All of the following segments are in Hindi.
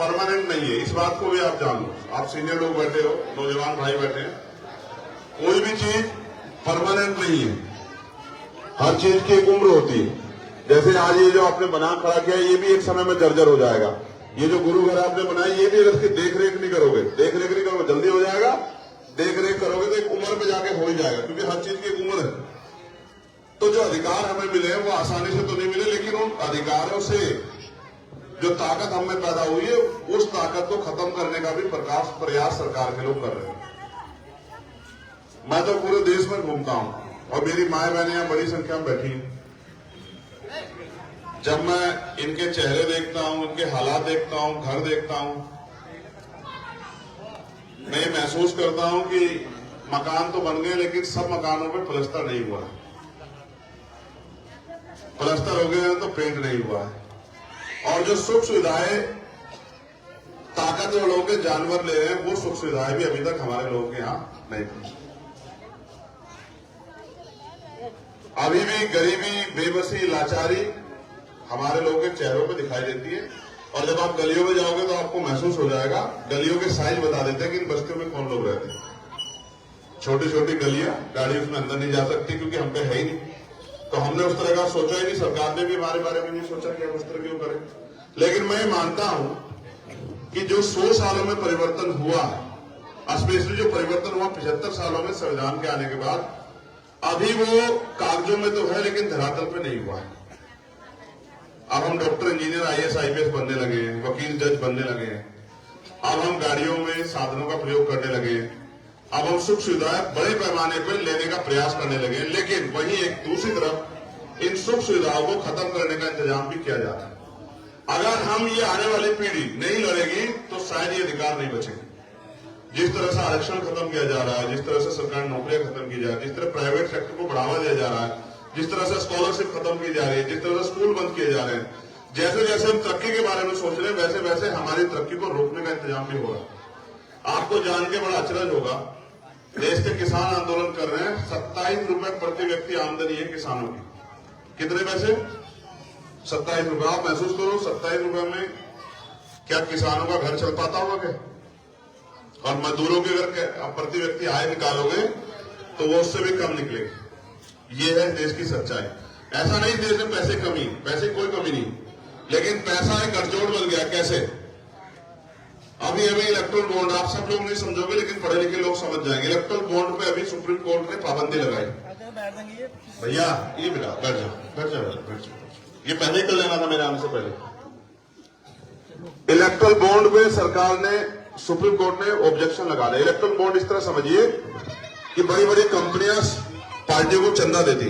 परमानेंट नहीं है, इस बात को भी आप जान लो। आप सीनियर लोग बैठे हो, नौजवान भाई बैठे हैं, कोई भी चीज परमानेंट नहीं है, हर चीज की एक उम्र होती है। जैसे आज ये जो आपने बना खड़ा किया, ये भी एक समय में जर्जर हो जाएगा। ये जो गुरु घर आपने बनाया, ये भी अगर इसकी देख रेख नहीं करोगे, जल्दी हो जाएगा। देख रेख करोगे तो एक उम्र पे जाके हो ही जाएगा, क्योंकि हर चीज की एक उम्र है। तो जो अधिकार हमें मिले वो आसानी से तो नहीं मिले, लेकिन उन अधिकारों से जो ताकत हमें पैदा हुई है, उस ताकत को खत्म करने का भी प्रयास सरकार के लोग कर रहे हैं। मैं तो पूरे देश में घूमता हूं और मेरी माए बहनें यहां बड़ी संख्या में बैठी हैं। जब मैं इनके चेहरे देखता हूं, इनके हालात देखता हूं, घर देखता हूं, मैं ये महसूस करता हूं कि मकान तो बन गए, लेकिन सब मकानों पे प्लास्टर नहीं हुआ है। प्लास्टर हो गए हैं तो पेंट नहीं हुआ है। और जो सुख सुविधाएं ताकतवर लोगों के जानवर ले रहे हैं, वो सुख सुविधाएं भी अभी तक हमारे लोगों के यहां नहीं पहुंची। अभी भी गरीबी, बेबसी, लाचारी हमारे लोगों के चेहरों पे दिखाई देती है। और जब आप गलियों में जाओगे तो आपको महसूस हो जाएगा, गलियों के साइज बता देते हैं कि इन बस्तियों में कौन लोग रहते हैं। छोटी छोटी गलियां, गाड़ी उसमें अंदर नहीं जा सकती क्योंकि हम पे है ही नहीं। तो हमने उस तरह का सोचा ही नहीं, सरकार ने भी हमारे बारे में नहीं सोचा कि हम उस तरह क्यों करें। लेकिन मैं मानता हूं कि जो 100 सालों में परिवर्तन हुआ, स्पेशली जो परिवर्तन हुआ 75 सालों में संविधान के आने के बाद, अभी वो कागजों में तो है लेकिन धरातल पे नहीं हुआ है। अब हम डॉक्टर, इंजीनियर, IAS, IPS बनने लगे हैं, वकील, जज बनने लगे हैं। अब हम गाड़ियों में साधनों का प्रयोग करने लगे हैं। अब हम सुख सुविधाएं बड़े पैमाने पर लेने का प्रयास करने लगे हैं। लेकिन वहीं एक दूसरी तरफ इन सुख सुविधाओं को खत्म करने का इंतजाम भी किया जा रहा है। अगर हम ये आने वाली पीढ़ी नहीं लड़ेगी तो शायद ये अधिकार नहीं बचेंगे। जिस तरह से आरक्षण खत्म किया जा रहा है, जिस तरह से सरकारी नौकरियां खत्म की जा रही है, जिस तरह प्राइवेट सेक्टर को बढ़ावा दिया जा रहा है, जिस तरह से स्कॉलरशिप खत्म की जा रही है, जिस तरह से स्कूल बंद किए जा रहे हैं, जैसे जैसे हम तरक्की के बारे में सोच रहे हैं, वैसे वैसे हमारी तरक्की को रोकने का इंतजाम भी हो रहा है। आपको जान के बड़ा अचरज होगा, देश के किसान आंदोलन कर रहे हैं। 27 रुपए प्रति व्यक्ति आमदनी है किसानों की। कितने पैसे? 27 रुपए। आप महसूस करो, 27 रुपए में क्या किसानों का घर चल पाता होगा क्या? और मजदूरों के अगर प्रति व्यक्ति आय निकालोगे तो वो उससे भी कम निकलेगी। ये है देश की सच्चाई। ऐसा नहीं देश में पैसे कोई कमी नहीं, लेकिन पैसा एक गठजोड़ बन गया। कैसे? अभी इलेक्ट्रल बॉन्ड, आप सब लोग नहीं समझोगे लेकिन पढ़े लिखे लोग समझ जाएंगे। इलेक्ट्रल बॉन्ड पे अभी सुप्रीम कोर्ट ने पाबंदी लगाई। भैया ये बेटा बैठ जाओ। ये पहले ही कर लेना था मेरे आने से पहले। इलेक्ट्रल बॉन्ड पे सरकार ने, सुप्रीम कोर्ट ने ऑब्जेक्शन लगा दिया। इलेक्ट्रल बॉन्ड इस तरह समझिए कि बड़ी बड़ी कंपनियां पार्टियों को चंदा देती।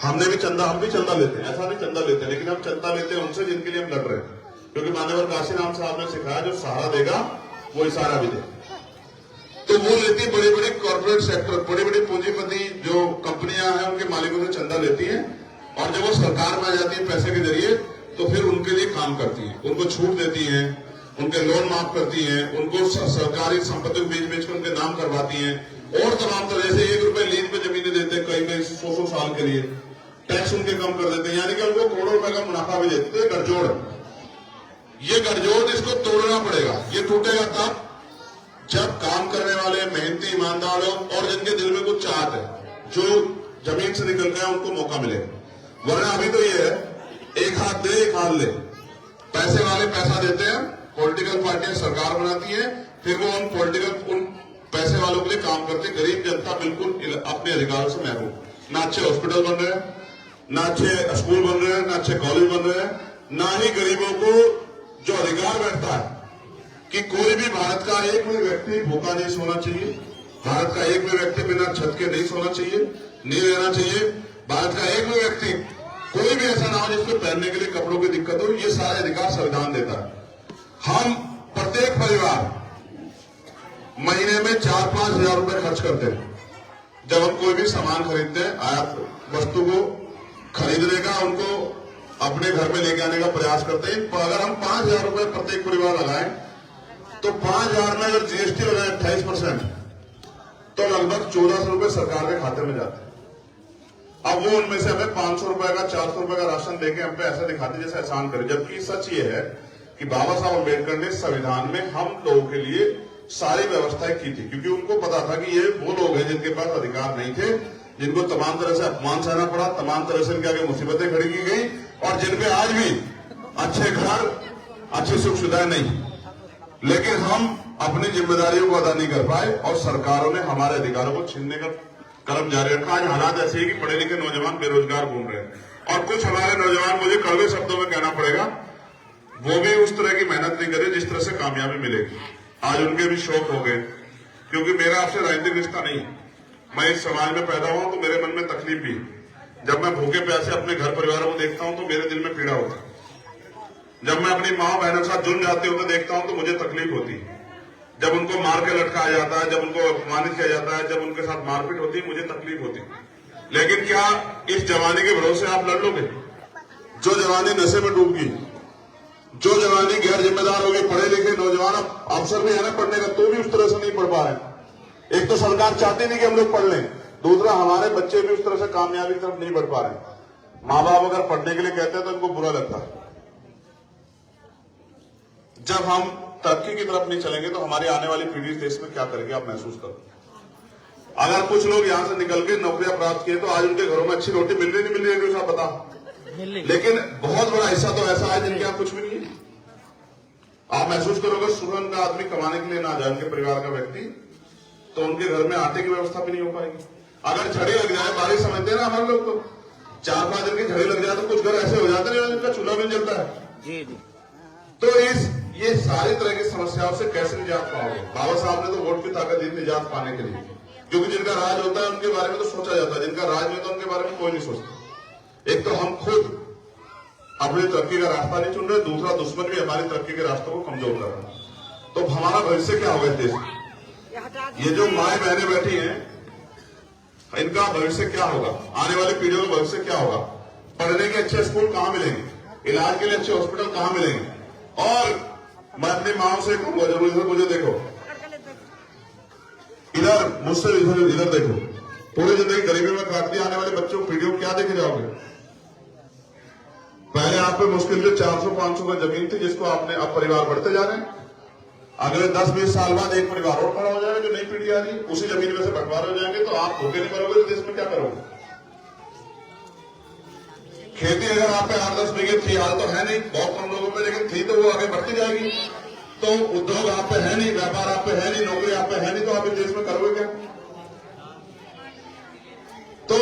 हम भी चंदा लेते हैं, ऐसा नहीं चंदा लेते, लेकिन हम चंदा लेते हैं उनसे जिनके लिए हम लड़ रहे हैं। क्योंकि मान्यवर काशीराम साहब ने सिखाया, जो सहारा देगा वो इशारा भी दे। तो वो लेती बड़ी बड़ी कॉर्पोरेट सेक्टर, बड़ी बड़ी पूंजीपति जो कंपनियां हैं, उनके मालिकों से चंदा लेती हैं। और जब वो सरकार में आ जाती है पैसे के जरिए, तो फिर उनके लिए काम करती है, उनको छूट देती है, उनके लोन माफ करती है, उनको सरकारी संपत्ति बेच कर उनके नाम करवाती है, और तमाम तरह से 1 रुपए लीज पे जमीनें देते हैं, कई 100 साल के लिए टैक्स उनके कम कर देते हैं, यानी कि उनको करोड़ों रुपए का मुनाफा भी देते हैं। गठजोड़, ये गठजोड़ इसको तोड़ना पड़ेगा। ये टूटेगा तब जब काम करने वाले मेहनती, ईमानदार और जिनके दिल में कुछ चाहत है, जो जमीन से निकल गया, उनको मौका मिलेगा। वरना अभी तो ये है, एक हाथ दे एक हाथ ले। पैसे वाले पैसा देते हैं, पॉलिटिकल पार्टियां सरकार बनाती है, फिर वो उन पैसे वालों के लिए काम करते। गरीब जनता बिल्कुल अपने अधिकारों से महरूम। ना अच्छे हॉस्पिटल बन रहे हैं, ना अच्छे स्कूल बन रहे हैं, ना अच्छे कॉलेज बन रहे हैं, ना ही गरीबों को जो अधिकार बैठता है कि कोई भी भारत का एक भी व्यक्ति भूखा नहीं सोना चाहिए, भारत का एक भी व्यक्ति बिना छत के नहीं सोना चाहिए, नहीं रहना चाहिए, भारत का एक भी व्यक्ति कोई भी ऐसा ना हो जिसको पहनने के लिए कपड़ों की दिक्कत हो, ये सारे अधिकार संविधान देता है। हम प्रत्येक परिवार महीने में 4-5 हजार रुपए खर्च करते हैं जब हम कोई भी सामान खरीदते हैं। आयात वस्तु को खरीदने का, उनको अपने घर में लेके आने का प्रयास करते हैं। अगर हम 5 हजार रुपए प्रत्येक परिवार लगाएं तो 5 हजार में अगर GST लगाए 28%, तो लगभग 1400 रुपए सरकार के खाते में जाते हैं। अब वो उनमें से हमें 500 रुपए का, 400 रुपए का राशन देके हम पे ऐसा दिखाते जैसे एहसान करे। जबकि सच ये है कि बाबा साहब अम्बेडकर ने संविधान में हम लोगों के लिए सारी व्यवस्थाएं की थी, क्योंकि उनको पता था कि ये वो लोग हैं जिनके पास अधिकार नहीं थे, जिनको तमाम तरह से अपमान सहना पड़ा, तमाम तरह से इनके आगे मुसीबतें खड़ी की गई, और जिनपे आज भी अच्छे घर, अच्छी सुख सुविधाएं नहीं। लेकिन हम अपनी जिम्मेदारियों को अदा नहीं कर पाए और सरकारों ने हमारे अधिकारों को छीनने का क्रम जारी रखा। आज हालात ऐसे है कि पढ़े लिखे नौजवान बेरोजगार घूम रहे हैं, और कुछ हमारे नौजवान, मुझे कड़वे शब्दों में कहना पड़ेगा, वो भी उस तरह की मेहनत नहीं करे जिस तरह से कामयाबी मिलेगी। आज उनके भी शौक हो गए, क्योंकि मेरा आपसे राजनीतिक रिश्ता नहीं, मैं इस समाज में पैदा हुआ तो मेरे मन में तकलीफ भी। जब मैं भूखे प्यासे अपने घर परिवारों को देखता हूं तो मेरे दिल में पीड़ा होती है। जब मैं अपनी माँ बहनों के साथ जुड़ जाते होते देखता हूं तो मुझे तकलीफ होती है। जब उनको मार के लटकाया जाता है, जब उनको अपमानित किया जाता है, जब उनके साथ मारपीट होती है, मुझे तकलीफ होती है। लेकिन क्या इस जवानी के भरोसे आप लड़ लोगे? जो जवानी नशे में डूब गई, जो जवानी गैर जिम्मेदार होगी, पढ़े लिखे नौजवान अवसर भी है ना पढ़ने का, तो भी उस तरह से नहीं पढ़ पा रहे। एक तो सरकार चाहती नहीं कि हम लोग पढ़ लें, दूसरा हमारे बच्चे भी उस तरह से कामयाबी की तरफ नहीं बढ़ पा रहे। माँ बाप अगर पढ़ने के लिए कहते हैं तो इनको बुरा लगता है। जब हम तरक्की की तरफ नहीं चलेंगे तो हमारी आने वाली पीढ़ी इस देश में क्या करेगी, आप महसूस करो। अगर कुछ लोग यहां से निकल के नौकरियां प्राप्त किए तो आज उनके घरों में अच्छी रोटी मिल रही नहीं मिल रही है, पता, लेकिन बहुत बड़ा हिस्सा तो ऐसा है जिनके यहाँ कुछ भी नहीं है। आप महसूस करोगे, सुबह उनका आदमी कमाने के लिए ना जाए, उनके परिवार का व्यक्ति, तो उनके घर में आटे की व्यवस्था भी नहीं हो पाएगी। अगर झड़ी लग जाए, बारिश समझते हैं ना हमारे लोग, तो 4-5 दिन की झड़ी लग जाए तो कुछ घर ऐसे हो जाते हैं जिनका चूल्हा भी जलता है। तो ये सारी तरह की समस्याओं से कैसे निजात पाओगे? बाबा साहब ने तो वोट की ताकत दी निजात पाने के लिए, क्योंकि जिनका राज होता है उनके बारे में तो सोचा जाता है, जिनका राज नहीं होता उनके बारे में कोई नहीं सोचता। एक तो हम खुद अपनी तरक्की का रास्ता नहीं चुन रहे, दूसरा दुश्मन भी हमारी तरक्की के रास्तों को कमजोर कर रहा है। तो हमारा भविष्य क्या होगा देश में? ये जो माए बहनें बैठी हैं, इनका भविष्य क्या होगा? आने वाली पीढ़ियों का भविष्य क्या होगा? पढ़ने के अच्छे स्कूल कहां मिलेंगे? इलाज के लिए अच्छे हॉस्पिटल कहां मिलेंगे? और मैं अपनी माओ से कहूंगा, जरूर मुझे देखो इधर, मुझसे इधर देखो, पूरी जिंदगी गरीबी में काट दी, आने वाले बच्चों पीढ़ियों को क्या देखे जाओगे? पहले आप पे मुश्किल से 400-500 का जमीन थी, जिसको आपने, अब परिवार बढ़ते जा रहे हैं। अगले 10-20 साल बाद एक परिवार और खड़ा हो जाएगा, जो नई पीढ़ी आ रही है, उसी जमीन में से बंटवारे हो जाएंगे, तो आप भूखे नहीं मरोगे तो देश में क्या करोगे? खेती अगर आप पे 8-10 बीघे थी, हाल तो है नहीं, बहुत कम लोगों में, लेकिन थी तो वो आगे बढ़ती जाएगी। तो उद्योग आप पे है नहीं, व्यापार आप पे है नहीं, नौकरी आप पे है नहीं, तो आप इस देश में करोगे क्या? तो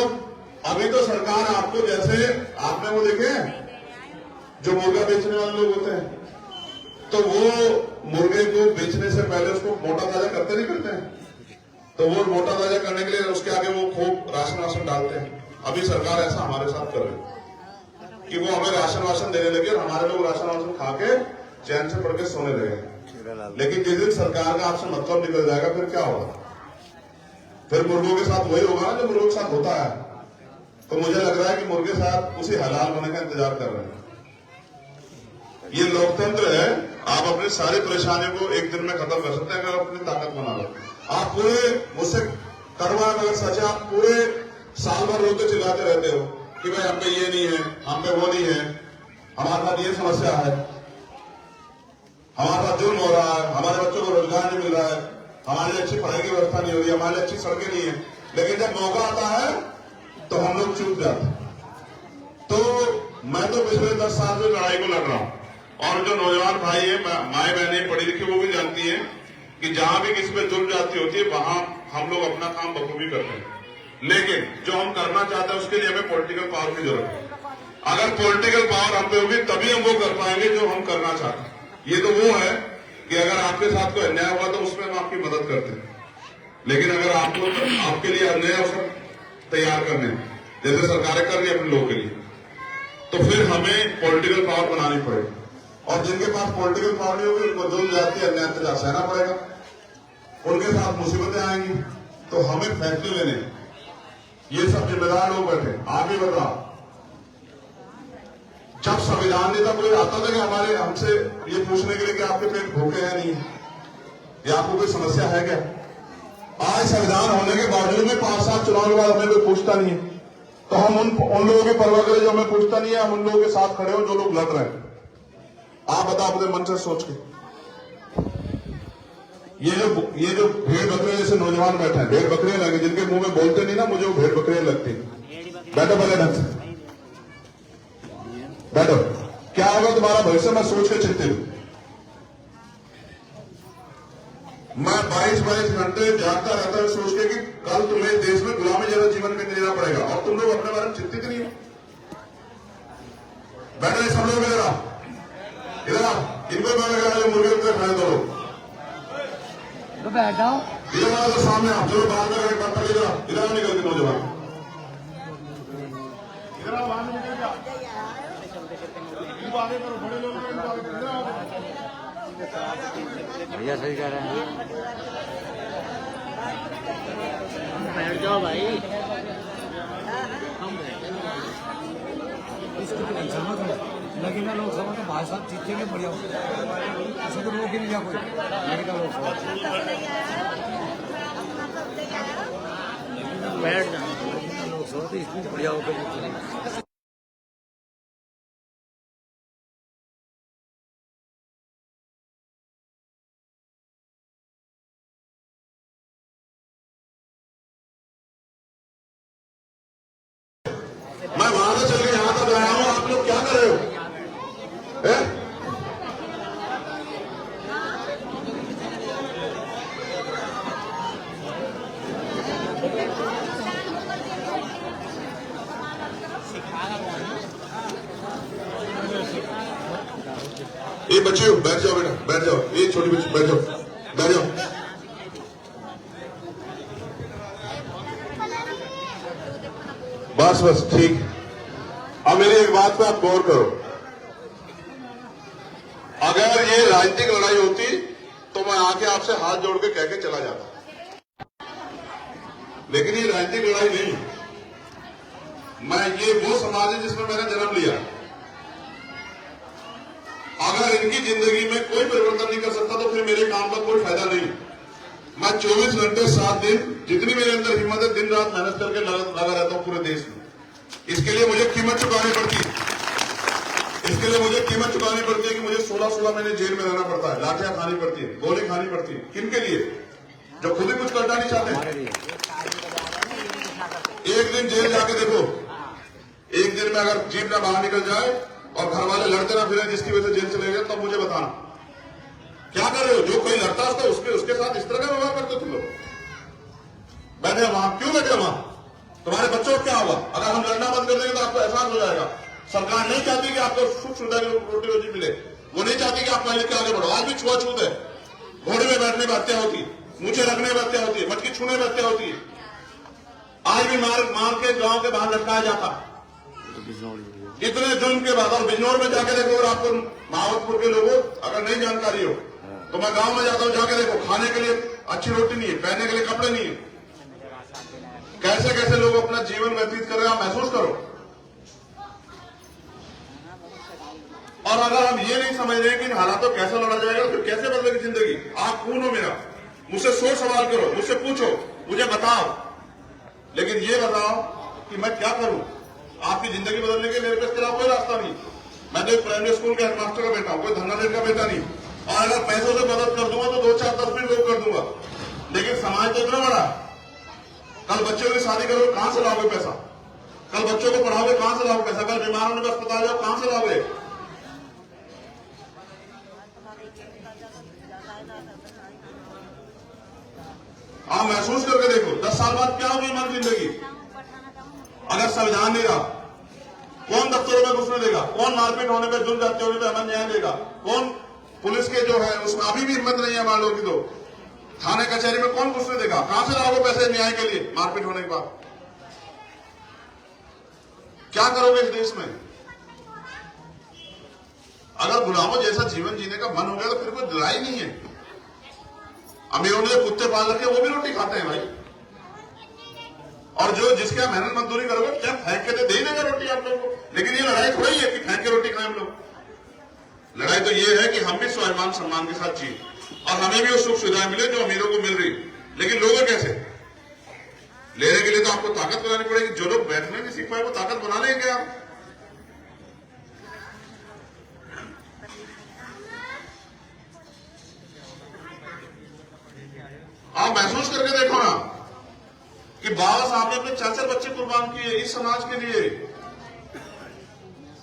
अभी तो सरकार आपको, जैसे आपने वो देखे जो मुर्गा बेचने वाले लोग होते हैं, तो वो मुर्गे को बेचने से पहले उसको मोटा ताजा करते नहीं करते हैं, तो वो मोटा ताजा करने के लिए उसके आगे वो खूब राशन डालते हैं। अभी सरकार ऐसा हमारे साथ कर रही है कि वो हमें राशन देने लगे और हमारे लोग राशन खा के चैन से पड़ के सोने लगे। लेकिन जिस दिन सरकार का आपसे मतलब निकल जाएगा, फिर क्या होगा? फिर मुर्गों के साथ वही होगा जो मुर्गों के साथ होता है। तो मुझे लग रहा है कि मुर्गे साथ उसी हलाल होने का इंतजार कर रहे हैं। ये लोकतंत्र है, आप अपनी सारी परेशानियों को एक दिन में खत्म कर सकते हैं अगर अपनी ताकत बना लो। आप पूरे, मुझसे करवा अगर सच है, आप पूरे साल भर रोते चिल्लाते रहते हो कि भाई हम पे ये नहीं है, हम पे वो नहीं है, हमारे साथ ये समस्या है, हमारे साथ जुर्म हो रहा है, हमारे बच्चों को रोजगार नहीं मिल रहा है, हमारे लिए अच्छी पढ़ाई की व्यवस्था नहीं हो रही है, हमारे लिए अच्छी सड़कें नहीं है। लेकिन जब मौका आता है तो हम लोग चूक जाते हैं। तो मैं तो पिछले 10 साल से लड़ाई को लड़ रहा हूं, और जो नौजवान भाई है, माए बहनें पढ़ी लिखी, वो भी जानती है कि जहां भी किसी पे जुर्म जाती होती है वहां हम लोग अपना काम बखूबी करते हैं। लेकिन जो हम करना चाहते हैं उसके लिए हमें पॉलिटिकल पावर की जरूरत है। अगर पॉलिटिकल पावर हम पे होगी तभी हम वो कर पाएंगे जो हम करना चाहते हैं। ये तो वो है कि अगर आपके साथ कोई अन्याय हुआ तो उसमें हम आपकी मदद करते हैं, लेकिन अगर आपको आपके लिए अन्याय अवसर तैयार करने, जैसे सरकारें कर रही है अपने लोगों के लिए, तो फिर हमें पॉलिटिकल पावर बनानी पड़ेगी। और जिनके पास पॉलिटिकल पावर नहीं होगी उनको जुल्म जाती अन्याय अत्याचार सहना पड़ेगा, उनके साथ मुसीबतें आएंगी, तो हमें फैसले लेने। ये सब जिम्मेदार लोग बैठे। आप ही बताओ, जब संविधान नेता कोई आता था कि हमारे हमसे ये पूछने के लिए कि आपके पेट भूखे हैं नहीं, या आपको कोई समस्या है क्या? आज संविधान होने के बावजूद में 5 साल चुनाव के बाद हमें कोई पूछता नहीं है। तो हम उन लोगों की परवाह करें जो हमें पूछता नहीं है, हम उन लोगों के साथ खड़े हो जो लोग लड़ रहे हैं। आप बताओ अपने मन से सोच के। ये जो भेड़ बकरे जैसे नौजवान बैठे हैं, भेड़ बकरियां लगे, जिनके मुंह में बोलते नहीं ना, मुझे वो भेड़ बकरियां लगती। बैठो पहले ढंग से बैठो। क्या होगा तुम्हारा भविष्य, मैं सोच के चिंतित हूं। मैं 22 घंटे जागता रहता हूं सोच के कि कल तुम्हें देश में गुलामी जैसा जीवन में जीना पड़ेगा, और तुम लोग अपने बारे में चिंतित नहीं हो। बैठे सब लोग इधर इनको जो मुर्गे उनके खाने दो लोग बैठ जाओ। इधर आओ तो सामने आप जो बात कर रहे इधर निकल के नौजवान इधर आओ, बाहर निकल जाओ, इनको आगे करो, बड़े लोग इनको आगे करो, इधर आओ। भैया सही कह रहे हैं, बैठ जाओ भाई। इसकी तो टेंशन मत लो, लेकिन ना लोकसभा तो भाई साहब जीतेंगे बढ़िया, ऐसे तो रोक ही नहीं गया कोई। लेकिन लोकसभा बैठ जाओ, लोकसभा तो इसमें बढ़िया होकर जीतेंगे। मैं वहां से चल के यहां तक आया हूं, आप लोग क्या कर रहे हो? ये बच्चे बैठ जाओ बेटा, बैठ जाओ, ये छोटी बच्ची बैठ जाओ, बैठ जाओ। बस बस ठीक। अब मेरी एक बात पे आप गौर करो, अगर ये राजनीतिक लड़ाई होती तो मैं आके आपसे हाथ जोड़ के कह के चला जाता, लेकिन ये राजनीतिक लड़ाई नहीं। मैं ये वो समाज है जिसमें मैंने जन्म लिया। अगर इनकी जिंदगी में कोई परिवर्तन नहीं कर सकता तो फिर मेरे काम का कोई फायदा नहीं। मैं 24 घंटे 7 दिन जितनी मेरे अंदर हिम्मत है दिन रात मेहनत करके लगा रहता हूं पूरे देश में। इसके लिए मुझे कीमत चुकानी पड़ती है, इसके लिए मुझे कीमत चुकानी पड़ती है कि मुझे 16 महीने जेल में रहना पड़ता है, लाठियां खानी पड़ती है, गोली खानी पड़ती है। किनके लिए? जो खुद ही कुछ करना नहीं चाहते। एक दिन जेल जाके देखो, एक दिन में अगर जीप ना बाहर निकल जाए और घर वाले लड़ते ना फिरे जिसकी वजह से जेल चले गए, तब मुझे बताना क्या कर रहे हो। जो कोई लड़ता है उसके साथ इस तरह का व्यवहार करते तुम लोग। बैठे वहां क्यों बैठे वहां? तुम्हारे बच्चों को क्या होगा? अगर हम लड़ना बंद कर देंगे तो आपको एहसास हो जाएगा। सरकार नहीं चाहती कि आपको सुख सुविधा की रोटी रोजी मिले, वो नहीं चाहती कि आप पढ़ लिख के आगे बढ़ो। आज भी छुआछूत है, घोड़े में बैठने में हत्या होती, मुझे रखने में हत्या होती है, मटकी छूने में हत्या होती है। आज भी मार के गांव के बाहर लटकाया जाता। इतने जुल्म के बाद, और बिजनौर में जाके देखो, अगर आपको महावतपुर के लोगों अगर नहीं जानकारी हो तो मैं गांव में जाता हूं, जाके देखो, खाने के लिए अच्छी रोटी नहीं है, पहनने के लिए कपड़े नहीं है, कैसे कैसे लोग अपना जीवन व्यतीत कर रहे हैं, आप महसूस करो। और अगर हम ये नहीं समझ रहे कि इन हालातों कैसे लड़ा जाएगा, फिर कैसे बदलेगी जिंदगी? आप खून हो मेरा, मुझसे 100 सवाल करो, मुझसे पूछो, मुझे बताओ, लेकिन ये बताओ कि मैं क्या करूं आपकी जिंदगी बदलने के लिए। मेरे पास कोई रास्ता नहीं। मैं तो एक प्राइमरी स्कूल के हेडमास्टर का बेटा हूं, कोई धन्नादेव का बेटा नहीं। और अगर पैसों से मदद कर दूंगा तो 2, 4, 10 भी लोग कर दूंगा, लेकिन समाज तो इतना बड़ा। कल बच्चों की शादी करोगे, कहां से लाओगे पैसा? कल बच्चों को पढ़ाओगे, कहां से लाओगे पैसा? कल बीमार होने का अस्पताल जाओ, कहां से लाओगे? आप महसूस करके देखो, 10 साल बाद क्या होगी हमारी जिंदगी अगर संविधान नहीं रहा? कौन दफ्तरों में घुसने देगा? कौन मारपीट होने पर, जुर्म जाते होने पर हमें न्याय देगा? कौन पुलिस के जो है उसमें अभी भी हिम्मत नहीं है मान लो कि तो थाने कचहरी में कौन घुसने देगा? कहां से लाओगे पैसे न्याय के लिए मारपीट होने के बाद? क्या करोगे इस देश में? अगर गुलामों जैसा जीवन जीने का मन हो गया तो फिर कोई लड़ाई नहीं है। अमीरों ने जो कुत्ते पाल रखे वो भी रोटी खाते हैं भाई, और जो जिसके मेहनत मजदूरी करोगे क्या फेंक के दे देगा रोटी आप लोगों को? लेकिन ये लड़ाई थोड़ी है कि फेंक के रोटी खाएं हम लोग। लड़ाई तो ये है कि हम भी स्वाभिमान सम्मान के साथ जिए और हमें भी वो सुख सुविधाएं मिले जो अमीरों को मिल रही। लेकिन लोग कैसे लेने के लिए तो आपको ताकत बनानी पड़ेगी। जो लोग बैठने नहीं सीख पाए वो ताकत बना लेंगे आप। महसूस करके देखो ना कि बाबा साहब ने अपने 4 बच्चे कुर्बान किए इस समाज के लिए,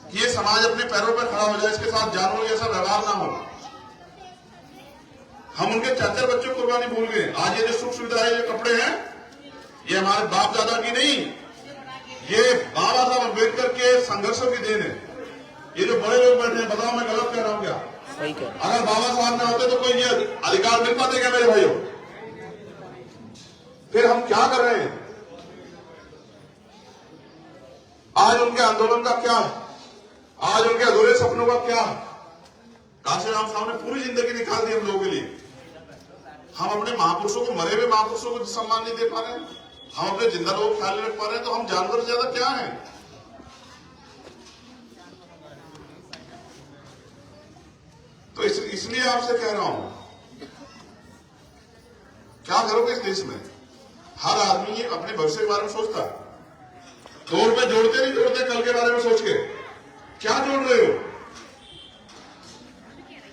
कि ये समाज अपने पैरों पर खड़ा हो जाए, इसके साथ जानवरों जैसा व्यवहार ना हो। हम उनके 4 बच्चों की कुर्बानी भूल गए। आज ये जो सुख सुविधाएं, ये कपड़े हैं, ये हमारे बाप दादा की नहीं, ये बाबा साहब अम्बेडकर के संघर्षों की देन है। ये जो बड़े लोग बैठे हैं, बताओ मैं गलत कह रहा हूं क्या? सही कह रहे हैं। अगर बाबा साहब ना होते तो कोई ये अधिकार मिल पाते क्या मेरे भाइयों? फिर हम क्या कर रहे हैं? आज उनके आंदोलन का क्या? आज उनके अधूरे सपनों का क्या? काशीराम साहब ने पूरी जिंदगी निकाल दी हम लोगों के लिए। हम अपने महापुरुषों को, मरे हुए महापुरुषों को सम्मान नहीं दे पा रहे हैं, हम अपने जिंदा लोगों को ख्याल नहीं रख पा रहे हैं, तो हम जानवर से ज्यादा क्या है? तो इसलिए आपसे कह रहा हूं, क्या करोगे इस देश में? हर आदमी अपने भविष्य के बारे में सोचता है। 2 रुपए जोड़ते नहीं जोड़ते कल के बारे में सोच के। क्या जोड़ रहे हो?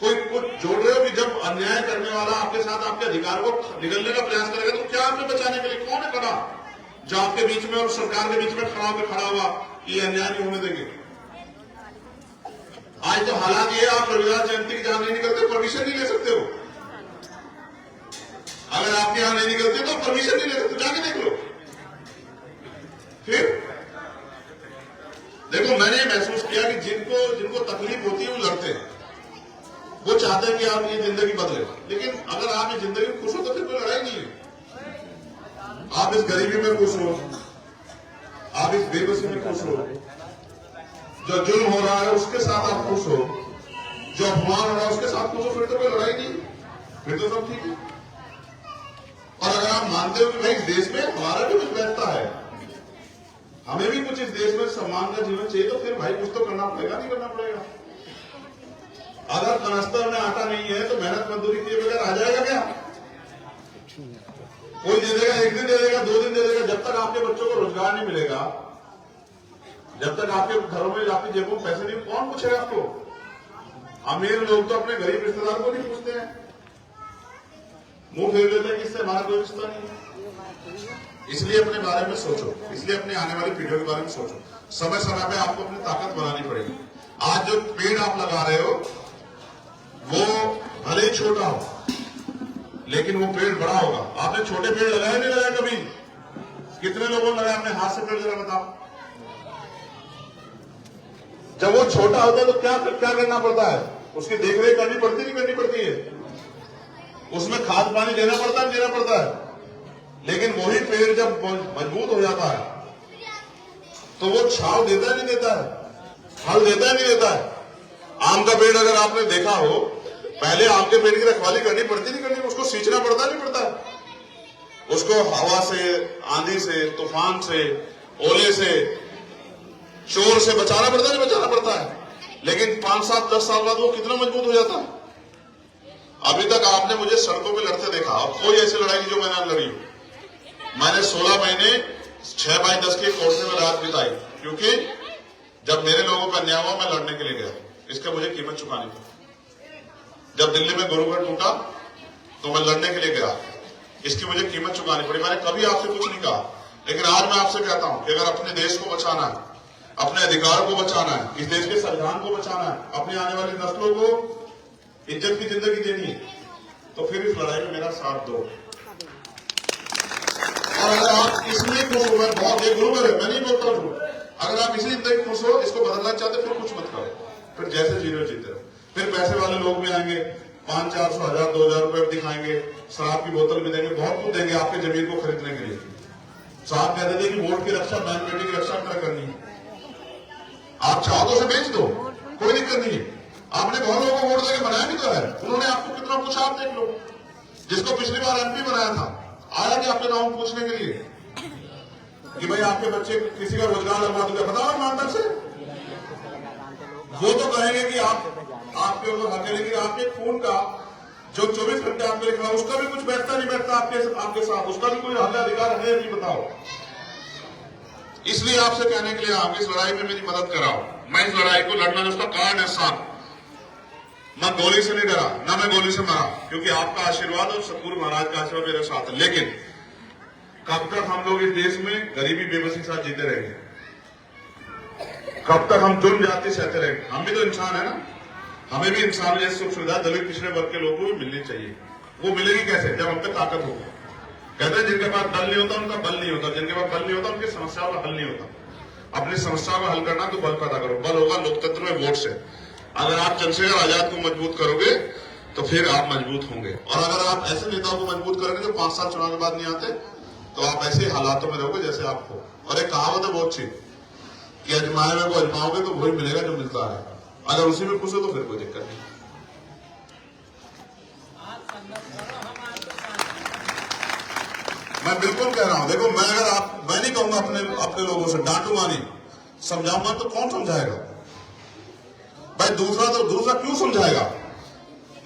कोई कुछ जोड़ रहे हो कि जब अन्याय करने वाला आपके साथ आपके अधिकार को निगलने का प्रयास करेगा तो क्या आपको बचाने के लिए कौन है खड़ा, जो आपके बीच में और सरकार के बीच में खड़ा हुआ ये अन्याय नहीं होने देंगे? आज तो हालात ये, आप रविवार जयंती की जहां नहीं निकलते परमिशन नहीं ले सकते हो। अगर आपके यहां नहीं निकलते तो परमिशन नहीं ले सकते, जाके देख लो। फिर देखो, मैंने महसूस किया कि जिनको तकलीफ होती है वो लड़ते हैं, वो चाहते हैं कि आप ये जिंदगी बदले। लेकिन अगर आप ये जिंदगी में खुश हो तो फिर कोई लड़ाई नहीं है। आप इस गरीबी में खुश हो, आप इस बेबसी में खुश हो, जो जुल्म हो रहा है उसके साथ आप खुश हो, जो अपमान हो रहा है उसके साथ खुश हो, फिर तो कोई लड़ाई नहीं, फिर तो सब ठीक है। और अगर आप मानते हो कि भाई इस देश में हमारा भी कुछ बैठता है, हमें भी कुछ इस देश में सम्मान का जीवन चाहिए, तो फिर भाई कुछ तो करना पड़ेगा, नहीं करना पड़ेगा? अगर कनस्तर में आटा नहीं है तो मेहनत मजदूरी किए बगैर आ जाएगा क्या? कोई दे देगा, 1 दिन दे देगा, 2 दिन दे देगा। जब तक आपके बच्चों को रोजगार नहीं मिलेगा, जब तक आपके घरों में, आपकी जेबों में पैसे नहीं, कौन पूछेगा आपको? अमीर लोग तो अपने गरीब रिश्तेदार को नहीं पूछते हैं, मुंह फेर देते हैं कि इससे हमारा कोई रिश्ता नहीं है। इसलिए अपने बारे में सोचो, इसलिए अपनी आने वाली पीढ़ियों के बारे में सोचो। समय समय पे आपको अपनी ताकत बनानी पड़ेगी। आज जो पेड़ आप लगा रहे हो वो भले ही छोटा हो, लेकिन वो पेड़ बड़ा होगा। आपने छोटे पेड़ लगाए नहीं लगाए कभी? कितने लोगों ने लगाया अपने हाथ से पेड़? जरा बताओ। जब वो छोटा होता है तो क्या करना पड़ता है? उसकी देखरेख करनी पड़ती नहीं करनी पड़ती है? उसमें खाद पानी देना पड़ता है, देना पड़ता है। लेकिन वही पेड़ जब मजबूत हो जाता है तो वो छाव देता है नहीं देता है? फल देता है नहीं देता है? आम का पेड़ अगर आपने देखा हो, पहले आम के पेड़ की रखवाली करनी पड़ती नहीं करनी, उसको सींचना पड़ता नहीं पड़ता है? उसको हवा से, आंधी से, तूफान से, ओले से, शोर से बचाना पड़ता नहीं बचाना पड़ता है? लेकिन 5, 7, 10 साल बाद वो कितना मजबूत हो जाता है। अभी तक आपने मुझे सड़कों पे लड़ते देखा, अब कोई ऐसी लड़ाई नहीं जो मैंने लड़ी। मैंने 16 महीने 6x10 के कोर्ट में रात बिताई, क्योंकि जब मेरे लोगों पर अन्याय हुआ मैं लड़ने के लिए गया, इसका मुझे कीमत चुकानी थी। जब दिल्ली में गुरुगढ़ टूटा तो मैं लड़ने के लिए गया, इसकी मुझे कीमत चुकानी पड़ी। मैंने कभी आपसे कुछ नहीं कहा, लेकिन आज मैं आपसे कहता हूं कि अगर अपने देश को बचाना है, अपने अधिकार को बचाना है, इस देश के संविधान को बचाना है, अपनी आने वाली नस्लों को इज्जत की जिंदगी देनी है, तो फिर इस लड़ाई में मेरा साथ दो। और अगर आप इसलिए खुश हो, मैं बहुत गुरुवर है, मैं नहीं बोलता हूं, अगर आप इसी जिंदगी खुश हो, इसको बदलना चाहते फिर कुछ मत करो, फिर जैसे जी रहे जीते रहो। फिर पैसे वाले लोग भी आएंगे, 500, 400, 1000, 2000 रुपए दिखाएंगे, शराब की बोतल भी देंगे, बहुत कुछ देंगे आपके जमीन को खरीदने के लिए। साहब कहते थे कि वोट की रक्षा बहन बेटी की रक्षा क्या करनी है, आप चाहो तो उसे बेच दो, कोई दिक्कत नहीं है। आपने बहुत लोगों को वोट देकर बनाया भी तो है, उन्होंने आपको कितना पूछा आप देख लो। जिसको पिछली बार एमपी बनाया था, आया कि आपके गांव पूछने के लिए कि भाई आपके बच्चे किसी का रोजगार लगवा दूंगा, बताओ ईमानदार से। वो तो कहेंगे कि आपके ऊपर हक है, लेकिन आपके खून का जो 24 घंटे आपने लिखा उसका भी कुछ बैठता नहीं बैठता आपके साथ, उसका भी कोई हक अधिकार है नहीं, बताओ। इसलिए आपसे कहने के लिए आप इस लड़ाई में मेरी मदद कराओ। मैं इस लड़ाई को लड़ना, उसका कारण है साथ। मैं गोली से नहीं डरा, ना मैं गोली से मारा, क्योंकि आपका आशीर्वाद और सतगुरु महाराज का आशीर्वाद मेरे साथ है। लेकिन कब तक हम लोग इस देश में गरीबी बेबसी के साथ जीते रहेंगे? कब तक हम जुर्म जाति सहते रहेंगे? हम भी तो इंसान है ना, हमें भी इंसान जैसी सुख सुविधा दलित पिछड़े वर्ग के लोगों को भी मिलनी चाहिए। वो मिलेगी कैसे? जब हम पे ताकत होगी। कहते हैं जिनके पास दल नहीं होता उनका बल नहीं होता, जिनके पास बल नहीं होता उनकी समस्याओं का हल नहीं होता। अपनी समस्याओं को हल करना तो बल पैदा करो। बल होगा लोकतंत्र में वोट से। अगर आप चंद्रशेखर आजाद को मजबूत करोगे तो फिर आप मजबूत होंगे, और अगर आप ऐसे नेताओं को मजबूत करोगे जो 5 साल चुनाव के बाद नहीं आते, तो आप ऐसे हालातों में रहोगे जैसे आप हो। और एक कहावत है बहुत अच्छी कि अजमाए में को अजमाओगे तो वही मिलेगा जो मिलता है। अगर उसी में खुश हो तो फिर कोई दिक्कत नहीं। मैं बिल्कुल कह रहा हूं, देखो मैं नहीं कहूंगा अपने लोगों से, डांटूंगा नहीं, समझाऊंगा तो कौन समझाएगा भाई? दूसरा क्यों समझाएगा?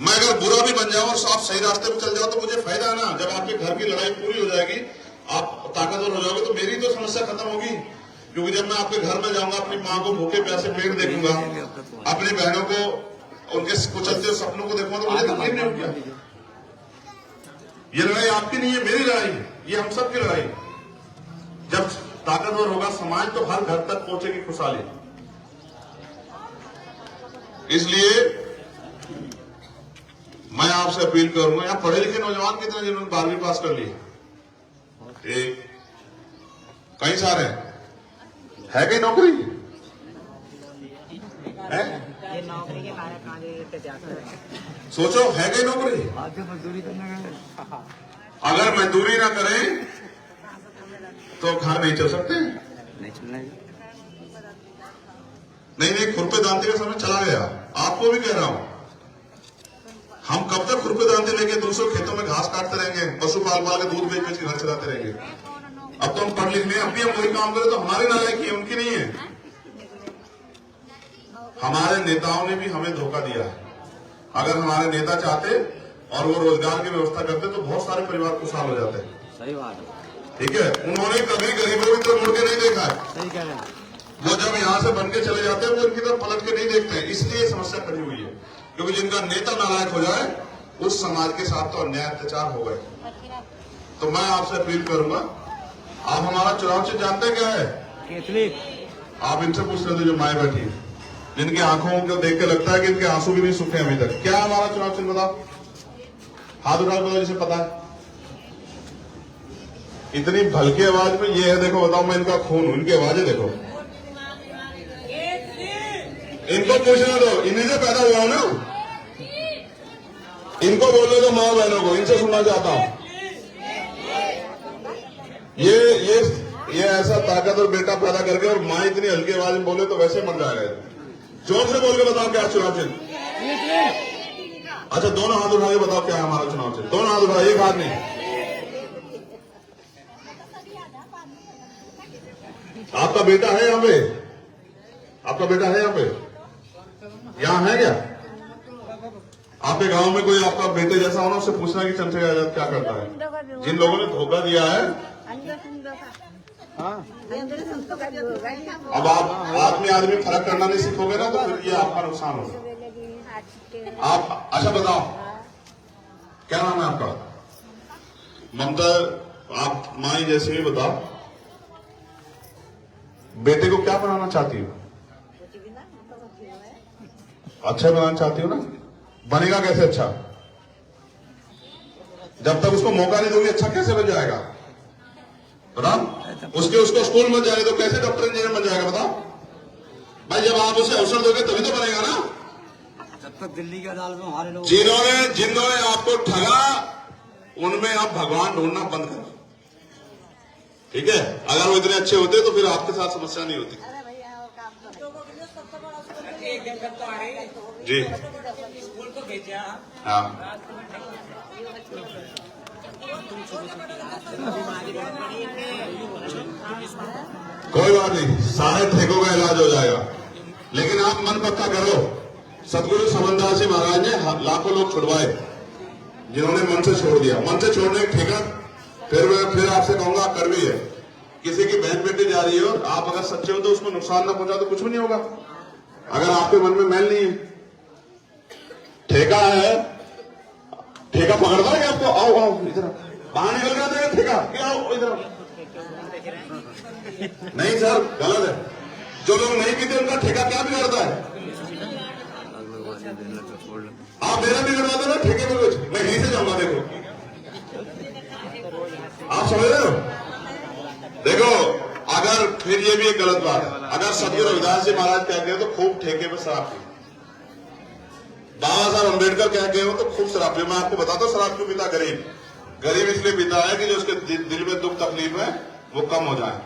मैं अगर बुरा भी बन जाऊं और आप सही रास्ते पर चल जाओ तो मुझे फायदा है ना। जब आपके घर की लड़ाई पूरी हो जाएगी, आप ताकतवर हो जाओगे, तो मेरी तो समस्या खत्म होगी। क्योंकि जब मैं आपके घर में जाऊंगा, अपनी माँ को भूखे प्यासे पेट देखूंगा, अपनी बहनों को उनके कुचलते सपनों को देखूंगा, तो मुझे तकलीफ नहीं होगी। ये लड़ाई आपकी नहीं है, मेरी लड़ाई है, ये हम सब की लड़ाई। जब ताकतवर होगा समाज तो हर घर तक पहुंचेगी खुशहाली। इसलिए मैं आपसे अपील करूंगा, यहाँ पढ़े लिखे नौजवान कितने जिन्होंने 12वीं पास कर ली? एक कई सारे है कहीं नौकरी है? ये नौकरी के बारे में सोचो, है कहीं नौकरी? आगे मजदूरी करने गए, अगर मजदूरी ना करें तो घर नहीं चल सकते। नहीं चलना नहीं, खुरपे दांते का समय चला गया। आपको भी कह रहा हूं, हम कब तक खुरपे दांते लेके दूसरों खेतों में घास काटते रहेंगे, पशु पाल के दूध बेच के घर चलाते रहेंगे? अब तो हम पढ़ लिख लें, अब भी हम वही काम करें तो हमारी नालायकी है, उनकी नहीं है। हमारे नेताओं ने भी हमें धोखा दिया है। अगर हमारे नेता चाहते और वो रोजगार की व्यवस्था करते तो बहुत सारे परिवार खुशहाल हो जाते। सही बात है, ठीक है, उन्होंने कभी गरीबों की तरफ मुड़ के नहीं देखा है। सही कह रहे हैं। वो जब यहाँ से बन के चले जाते हैं वो इनकी तरफ पलट के नहीं देखते हैं। इसलिए समस्या खड़ी हुई है, क्योंकि जिनका नेता नालायक हो जाए उस समाज के साथ तो अन्याय अत्याचार हो गए। तो मैं आपसे अपील करूंगा, आप हमारा चुनाव चिन्ह जानते हैं क्या है? कैथलिक। आप इनसे पूछ रहे थे जो माए बैठी है, जिनकी आंखों को देख के लगता है कि इनके आंसू भी नहीं सूखे अभी तक। क्या है हमारा चुनाव चिन्ह बताओ? हाथ उठा बताओ जिसे पता है। इतनी भलकी आवाज में ये है, देखो बताओ, मैं इनका खून हूं, इनकी आवाजें देखो। इनको पूछना दो, इन्हीं से पैदा हुआ हूं ना, इनको बोलो तो माँ बहनों को, इनसे सुनना चाहता हूं। ये ऐसा ताकतवर बेटा पैदा करके और माँ इतनी हल्की आवाज में बोले तो वैसे मर जाएगा। जोर से बोल के बताओ क्या चुनाव चिन्ह? अच्छा, दोनों हाथ उठा के बताओ क्या है हमारा चुनाव चिन्ह? दोनों हाथ उठा, एक हाथ नहीं। आपका बेटा है यहाँ पे? आपका बेटा है यहाँ पे? यहाँ है क्या? आपके गांव में कोई आपका बेटे जैसा होना, उससे पूछना कि चंद्रशेखर आजाद क्या करता है। जिन लोगों ने धोखा दिया है, अब आप आदमी फर्क करना नहीं सीखोगे ना, तो फिर ये आपका नुकसान होगा। आप अच्छा बताओ, क्या नाम है आपका? ममता, आप माई जैसे भी बताओ, बेटे को क्या बनाना चाहती हो? अच्छा बनाना चाहती हो ना? बनेगा कैसे अच्छा? जब तक उसको मौका नहीं दोगे अच्छा कैसे बन जाएगा? बताओ। उसको स्कूल में जाने तो कैसे डॉक्टर इंजीनियर बन जाएगा? बताओ भाई, जब आप उसे अवसर दोगे तभी तो बनेगा ना। जब तक दिल्ली के अदालत में हमारे लोग, जिन्होंने आपको ठगा, उनमें आप भगवान ढूंढना बंद करो। ठीक है, अगर वो इतने अच्छे होते तो फिर आपके साथ समस्या नहीं होती। जी हाँ, कोई बात नहीं, सारे ठेकों का इलाज हो जाएगा। लेकिन आप मन पक्का करो, सतगुरु समनदास जी महाराज ने लाखों लोग छुड़वाए, जिन्होंने मन से छोड़ दिया। मन से छोड़ने का ठेका फिर आपसे कहूंगा कर भी है। किसी की बहन बेटी जा रही है और आप अगर सच्चे हो तो उसको नुकसान ना पहुंचा तो कुछ भी नहीं होगा। अगर आपके मन में मैल नहीं है ठेका है, ठेका पकड़ता है आपको, आओ आओ इधर बाहर निकल जाते हैं ठेका, क्या आओ इधर। नहीं सर, गलत है। जो लोग नहीं पीते उनका ठेका क्या बिगाड़ता है? आप मेरा बिगड़वा दो ना ठेके में कुछ, मैं यहीं से जाऊंगा। देखो आप समझ रहे हो? देखो अगर फिर ये भी एक गलत बात है, अगर सदगुरु रविदास जी महाराज कह गए तो खूब ठेके में शराब पी, बाबा साहब अम्बेडकर कह गए हो तो खूब शराब पी। मैं आपको बताता हूँ शराब क्यों पीता गरीब। गरीब इसलिए पीता है कि जो उसके दिल में दुख तकलीफ है वो कम हो जाए।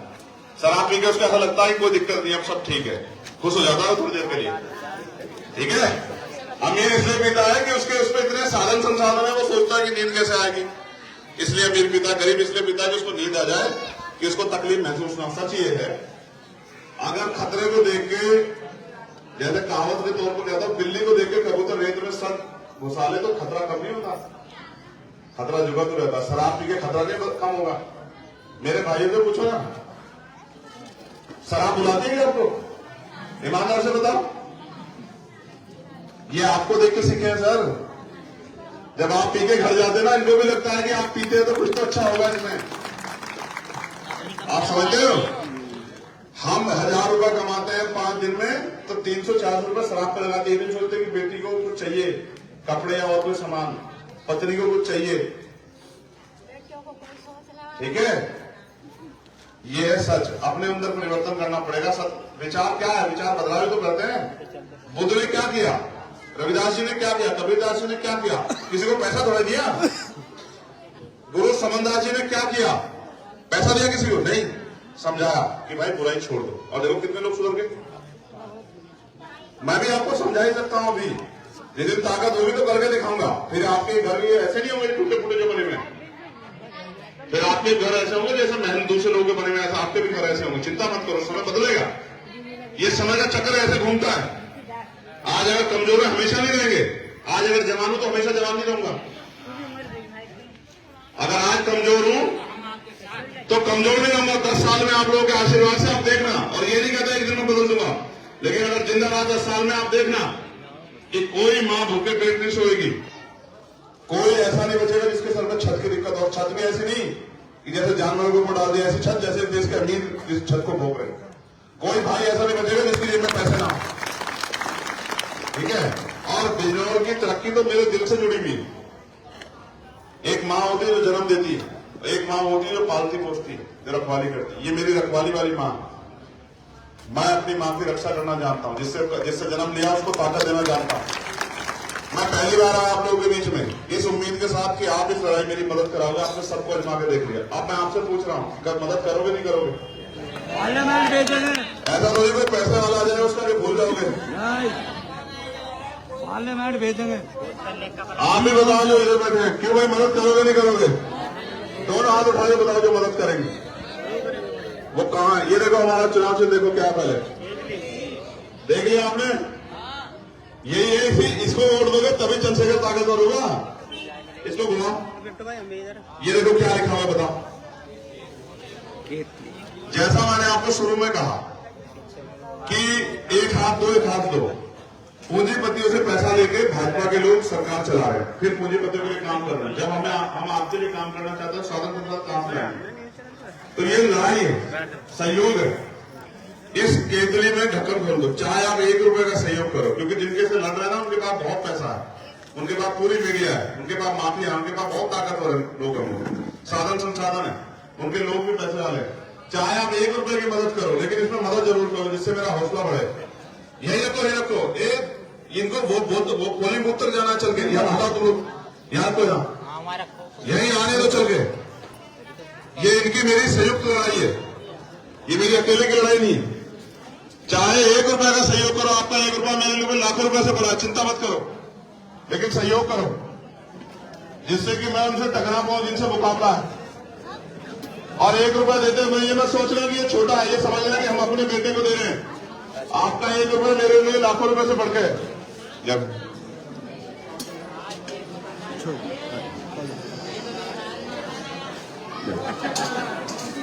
शराब पी के उसको ऐसा लगता है कि कोई दिक्कत नहीं, अब सब ठीक है, खुश हो जाता है थोड़ी देर के लिए, ठीक है। अमीर इसलिए पीता है कि उसके उसमें इतने साधन संसाधन है, वो सोचता है कि नींद कैसे आएगी, इसलिए अमीर पीता। गरीब इसलिए पीता है कि उसको नींद आ जाए, कि उसको तकलीफ महसूस ना। सच ये है, अगर खतरे को देख के, जैसे कहावत के तौर पर कहता हूं, बिल्ली को देख के कबूतर रेत में सर घुसा ले तो खतरा कम नहीं होता, खतरा जुगा तो रहता। शराब पी के खतरा नहीं कम होगा। मेरे भाइयों से पूछो ना, शराब बुलाती है आपको? ईमानदार से बताओ। ये आपको देख के सीखे हैं सर। जब आप पी के घर जाते हैं ना, इनको भी लगता है कि आप पीते हैं तो कुछ तो अच्छा होगा इसमें। आप समझते हो? हम 1000 रुपए कमाते हैं 5 दिन में, तो 300-400 रुपए शराब पर लगाते हैं। ये नहीं सोचते कि बेटी को कुछ चाहिए, कपड़े या और कोई सामान, पत्नी को कुछ चाहिए, ठीक है। ये है सच। अपने अंदर परिवर्तन करना पड़ेगा। विचार क्या है? विचार बदलाव तो करते हैं। बुद्ध ने क्या किया, रविदास जी ने क्या किया, कबीरदास जी ने क्या किया? किसी को पैसा थोड़ा दिया। गुरु समनदास जी ने क्या किया? पैसा दिया किसी को? नहीं, समझाया कि भाई बुराई छोड़ दो। और देखो कितने लोग सुधर गए। मैं भी आपको समझा ही सकता हूं। अभी जिस दिन ताकत होगी तो करके दिखाऊंगा। फिर आपके घर भी ऐसे नहीं होंगे टूटे फूटे जो बने हुए, फिर आपके घर ऐसे होंगे जैसे महल दूसरे लोगों के बने हुए, ऐसा आपके भी घर ऐसे होंगे। चिंता मत करो, समय बदलेगा। ये समय का चक्कर ऐसे घूमता है। आज अगर कमजोर है हमेशा नहीं रहेंगे। आज अगर जवान हूं तो हमेशा जवान नहीं रहूंगा। अगर आज कमजोर हूं तो कमजोर नहीं रहूंगा। 10 साल में आप लोगों के आशीर्वाद से आप देखना, और ये नहीं कहता एक दिन में बदल दूंगा, लेकिन अगर जिंदा रहा 10 साल में आप देखना कि कोई मां भूखे पेट नहीं सोएगी, कोई ऐसा नहीं बचेगा जिसके सर में छत की दिक्कत। और छत भी ऐसी नहीं कि जैसे जानवरों के ऊपर डाल दिया, ऐसी छत जैसे देश के अमीर इस छत को भोग रहे। कोई भाई ऐसा नहीं बचेगा जिसकी जेब में पैसे ना हो, ठीक है। और बिजनौर की तरक्की तो मेरे दिल से जुड़ी हुई। एक माँ होती है जो जन्म देती है, एक माँ होती है जो पालती पोसती है, जो रखवाली करती है। ये मेरी रखवाली वाली माँ। मैं अपनी माँ की रक्षा करना जानता हूँ। जिससे जन्म लिया उसको ताकत देना जानता हूँ। मैं पहली बार आया आप लोगों के बीच में इस उम्मीद के साथ कि आप इस लड़ाई मेरी मदद कराओगे। आपने सबको आजमा के देख लिया। अब मैं आपसे पूछ रहा हूँ, क्या मदद करोगे नहीं करोगे? ऐसा तो कोई पैसे वाला आ जाए उसका भी भूल जाओगे। पार्लियामेंट भेजेंगे। आप भी बताओ जो इधर बैठे हैं, क्यों भाई मदद करोगे नहीं करोगे? दोनों हाथ उठा के बताओ जो मदद करेंगे। वो कहाँ है? ये देखो हमारा चुनाव से देखो क्या पहले देख लिया आपने। ये इसको वोट दोगे तभी चंद्रशेखर ताकतवर होगा। इसको घुमाओ। ये देखो क्या लिखा हुआ बताओ। जैसा मैंने आपको शुरू में कहा कि एक हाथ दो, पूंजीपतियों से पैसा लेके भाजपा के लोग सरकार चला रहे हैं, फिर पूंजीपतियों के लिए काम कर रहे हैं। जब हम आपके लिए काम करना चाहते हैं, स्वाधीन के साथ काम करेंगे। तो ये लड़ाई है, सहयोग है। इस केंद्रीय में ढक्कन खोल दो, चाहे आप 1 रुपए का सहयोग करो, क्योंकि जिनके से लड़ रहे हैं ना उनके पास बहुत पैसा है, उनके पास पूरी मीडिया है, उनके पास माफिया है, उनके पास बहुत ताकतवर लोग हैं, साधन संसाधन है, उनके लोग भी पैसे वाले। चाहे आप 1 रुपए की मदद करो, लेकिन इसमें मदद जरूर करो जिससे मेरा हौसला बढ़े। यही रखो इनको वो पोलिंग बूथ तक जाना चल के, यहाँ हटा तुम लोग, यहाँ को यही आने दो चल के। ये इनकी मेरी संयुक्त लड़ाई है, ये मेरी अकेले की लड़ाई नहीं है। चाहे 1 रुपए का सहयोग करो, आपका 1 रुपया मेरे लिए लाखों रुपए से बड़ा, चिंता मत करो, लेकिन सहयोग करो जिससे कि मैं उनसे टकरा पाऊं जिनसे मुकाबला है। और 1 रुपया देते हुए ये मत सोच रहे कि ये छोटा है, ये समझ रहे कि हम अपने बेटे को दे रहे हैं। आपका 1 रुपया मेरे लिए लाखों रुपए से बढ़ के। जब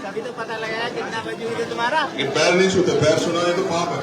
तभी तो पता लगा कितना बजी हुई तुम्हारा। पैर नहीं छूते, पैर छूना ये तो पाप है।